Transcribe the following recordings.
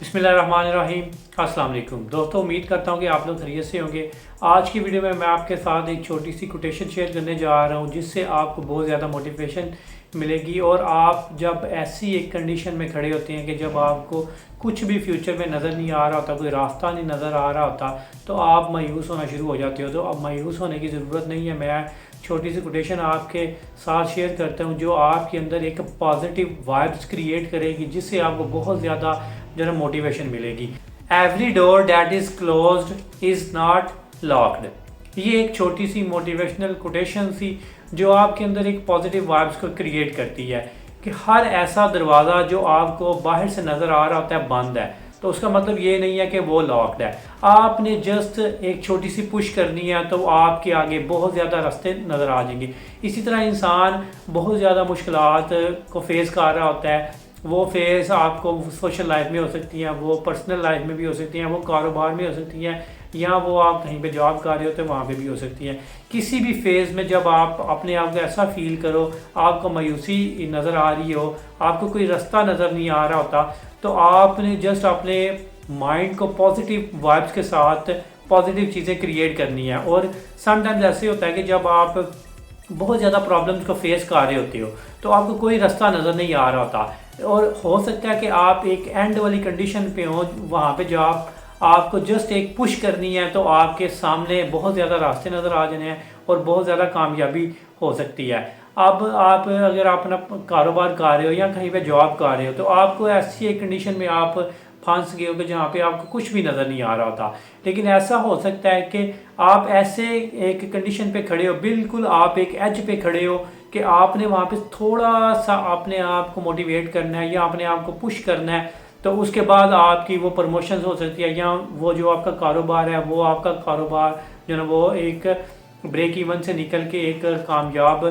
बिस्मिल्लाहिर्रहमानिर्रहीम। अस्सलाम वालेकुम दोस्तों, उम्मीद करता हूँ कि आप लोग खैरियत से होंगे। आज की वीडियो में मैं आपके साथ एक छोटी सी कोटेशन शेयर करने जा रहा हूँ जिससे आपको बहुत ज़्यादा मोटिवेशन मिलेगी। और आप जब ऐसी एक कंडीशन में खड़े होते हैं कि जब आपको कुछ भी फ्यूचर में नज़र नहीं आ रहा होता, कोई रास्ता नहीं नज़र आ रहा होता, तो आप मायूस होना शुरू हो जाते हो। तो अब मायूस होने की ज़रूरत नहीं है। मैं छोटी सी कोटेशन आपके साथ शेयर करता हूँ जो आपके अंदर एक पॉजिटिव वाइब्स क्रिएट करेगी, जिससे आपको बहुत ज़्यादा जो है मोटिवेशन मिलेगी। Every door that is closed is not locked. ये एक छोटी सी मोटिवेशनल कोटेशन थी जो आपके अंदर एक पॉजिटिव वाइब्स को क्रिएट करती है कि हर ऐसा दरवाज़ा जो आपको बाहर से नज़र आ रहा होता है बंद है, तो उसका मतलब ये नहीं है कि वो लॉक्ड है। आपने जस्ट एक छोटी सी पुश करनी है तो आपके आगे बहुत ज़्यादा रास्ते नज़र आ जाएंगे। इसी तरह इंसान बहुत ज़्यादा मुश्किलात को फेस कर रहा होता है। वो फेस आपको सोशल लाइफ में हो सकती हैं, वो पर्सनल लाइफ में भी हो सकती हैं, वो कारोबार में हो सकती हैं, या वो आप कहीं पे जॉब कर रहे हो तो वहाँ पे भी हो सकती हैं। किसी भी फेज़ में जब आप अपने आप को ऐसा फील करो, आपको मायूसी नज़र आ रही हो, आपको कोई रास्ता नज़र नहीं आ रहा होता, तो आपने जस्ट अपने माइंड को पॉजिटिव वाइब्स के साथ पॉजिटिव चीज़ें क्रिएट करनी है। और समटाइम्स ऐसे होता है कि जब आप बहुत ज़्यादा प्रॉब्लम्स को फेस कर रहे होते हो तो आपको कोई रास्ता नज़र नहीं आ रहा होता, और हो सकता है कि आप एक एंड वाली कंडीशन पे हो, वहाँ पे जो आपको जस्ट एक पुश करनी है तो आपके सामने बहुत ज़्यादा रास्ते नज़र आ जाने हैं और बहुत ज़्यादा कामयाबी हो सकती है। अब आप अगर अपना कारोबार कर रहे हो या कहीं पे जॉब कर रहे हो तो आपको ऐसी एक कंडीशन में आप फंस गए हो कि जहाँ पे आपको कुछ भी नज़र नहीं आ रहा होता। लेकिन ऐसा हो सकता है कि आप ऐसे एक कंडीशन पे खड़े हो, बिल्कुल आप एक एज पे खड़े हो कि आपने वहाँ पे थोड़ा सा अपने आप को मोटिवेट करना है या अपने आप को पुश करना है, तो उसके बाद आपकी वो प्रमोशन हो सकती है, या वो जो आपका कारोबार है वो आपका कारोबार जो है वो एक ब्रेक इवन से निकल के एक कामयाब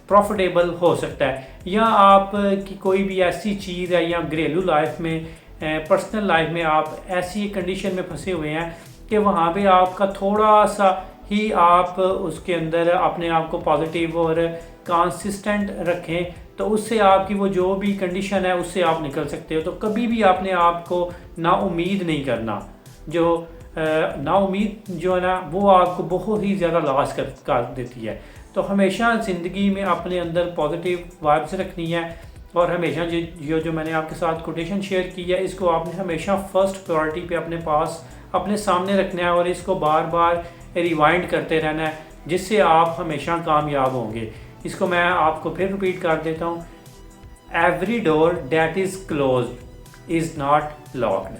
प्रॉफिटेबल हो सकता है। या आप की कोई भी ऐसी चीज़ है या घरेलू लाइफ में, पर्सनल लाइफ में आप ऐसी कंडीशन में फंसे हुए हैं कि वहाँ पे आपका थोड़ा सा ही आप उसके अंदर अपने आप को पॉजिटिव और कंसिस्टेंट रखें, तो उससे आपकी वो जो भी कंडीशन है उससे आप निकल सकते हो। तो कभी भी अपने आप को नाउम्मीद नहीं करना। जो नाउम्मीद जो है ना वो आपको बहुत ही ज़्यादा लॉस कर देती है। तो हमेशा ज़िंदगी में अपने अंदर पॉजिटिव वाइब्स रखनी है, और हमेशा जो मैंने आपके साथ कोटेशन शेयर की है इसको आपने हमेशा फर्स्ट प्रायोरिटी पे अपने पास अपने सामने रखना है और इसको बार बार रिवाइंड करते रहना है, जिससे आप हमेशा कामयाब होंगे। इसको मैं आपको फिर रिपीट कर देता हूँ। Every door that is closed is not locked.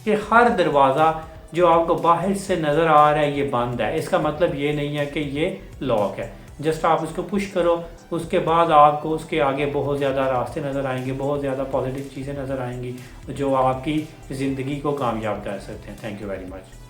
कि हर दरवाज़ा जो आपको बाहर से नज़र आ रहा है ये बंद है, इसका मतलब ये नहीं है कि ये लॉक है। जस्ट आप उसको पुश करो, उसके बाद आपको उसके आगे बहुत ज़्यादा रास्ते नज़र आएंगे, बहुत ज़्यादा पॉजिटिव चीज़ें नज़र आएंगी जो आपकी ज़िंदगी को कामयाब कर सकते हैं। Thank you very much.